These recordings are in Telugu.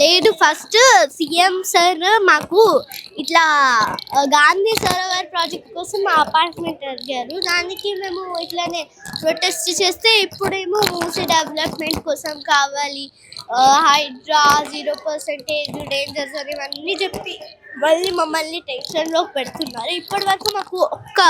లేదు ఫస్ట్ సీఎం సార్ మాకు ఇట్లా గాంధీ సరోవర్ ప్రాజెక్ట్ కోసం మా అపార్ట్మెంట్ అడిగారు. దానికి మేము ఇట్లానే ప్రొటెస్ట్ చేస్తే ఇప్పుడేమో మూసీ డెవలప్మెంట్ కోసం కావాలి, హైడ్రా 0% డేంజర్స్ అని ఇవన్నీ చెప్పి మళ్ళీ మమ్మల్ని టెన్షన్లో పెడుతున్నారు. ఇప్పటి వరకు మాకు ఒక్క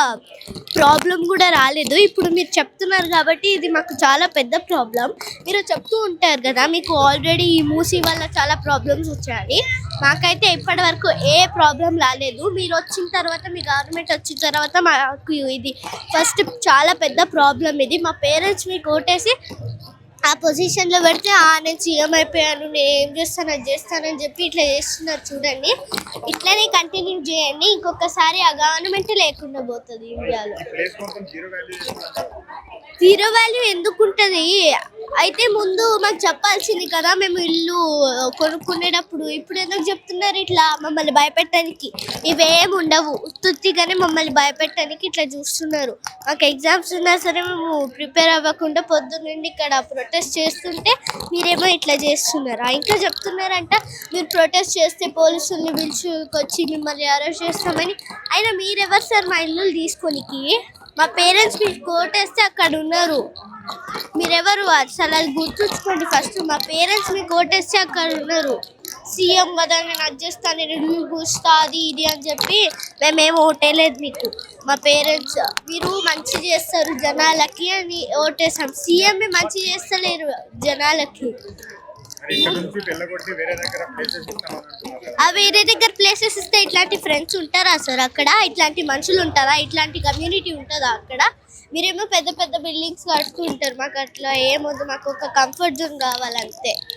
ప్రాబ్లం కూడా రాలేదు. ఇప్పుడు మీరు చెప్తున్నారు కాబట్టి ఇది మాకు చాలా పెద్ద ప్రాబ్లం. మీరు చెప్తూ ఉంటారు కదా మీకు ఆల్రెడీ ఈ మూసీ వల్ల చాలా ప్రాబ్లమ్స్ వచ్చాయని. మాకైతే ఇప్పటి వరకు ఏ ప్రాబ్లం రాలేదు. మీరు వచ్చిన తర్వాత, మీ గవర్నమెంట్ వచ్చిన తర్వాత మాకు ఇది ఫస్ట్ చాలా పెద్ద ప్రాబ్లం. ఇది మా పేరెంట్స్ మీకు ఓటేసి ఆ పొజిషన్లో పెడితే నేను సీఎం అయిపోయాను, నేను ఏం చేస్తాను అది చేస్తానని చెప్పి ఇట్లా చేస్తున్నారు చూడండి. ఇట్లనే కంటిన్యూ చేయండి. ఇంకొకసారి ఆ గవర్నమెంట్ లేకుండా పోతుంది ఇండియాలో. జీరో వాల్యూ ఎందుకు ఉంటుంది? అయితే ముందు మాకు చెప్పాల్సింది కదా మేము ఇల్లు కొనుక్కునేటప్పుడు. ఇప్పుడు ఎందుకు చెప్తున్నారు ఇట్లా మమ్మల్ని భయపెట్టడానికి? ఇవేం ఉండవు, ఉత్తుత్తిగానే మమ్మల్ని భయపెట్టడానికి ఇట్లా చూస్తున్నారు. మాకు ఎగ్జామ్స్ ఉన్నా సరే మేము ప్రిపేర్ అవ్వకుండా పొద్దున్నండి ఇక్కడ ప్రొటెస్ట్ చేస్తుంటే మీరేమో ఇట్లా చేస్తున్నారా? ఇంకా చెప్తున్నారంట మీరు ప్రొటెస్ట్ చేస్తే పోలీసుల్ని పిలుచుకొచ్చి మిమ్మల్ని అరెస్ట్ చేస్తామని. అయినా మీరెవరు సార్ మా ఇల్లు తీసుకోనికి? మా పేరెంట్స్ మీకు కోటేస్తే అక్కడ ఉన్నారు. మీరెవరు అసలు అది గుర్తుంచుకోండి ఫస్ట్. మా పేరెంట్స్ మీకు ఓటేస్తే అక్కడ ఉన్నారు. సీఎం కదా నేను అది చేస్తాను, నేను ఇల్లు కూస్తా, అది ఇది అని చెప్పి మేమేం ఓటేయలేదు మీకు. మా పేరెంట్స్ మీరు మంచి చేస్తారు జనాలకి అని ఓటేసాం. సీఎం మంచి చేస్తలేరు జనాలకి. వేరే దగ్గర ప్లేసెస్ ఇస్తే ఇట్లాంటి ఫ్రెండ్స్ ఉంటారా సార్? అక్కడ ఇట్లాంటి మనుషులు ఉంటారా? ఇట్లాంటి కమ్యూనిటీ ఉంటుందా అక్కడ? మీరేమో పెద్ద పెద్ద బిల్డింగ్స్ కడుతుంటారు. మాకు అట్లా ఏమొద్దు, మాకు ఒక కంఫర్ట్ జోన్ కావాలంతే.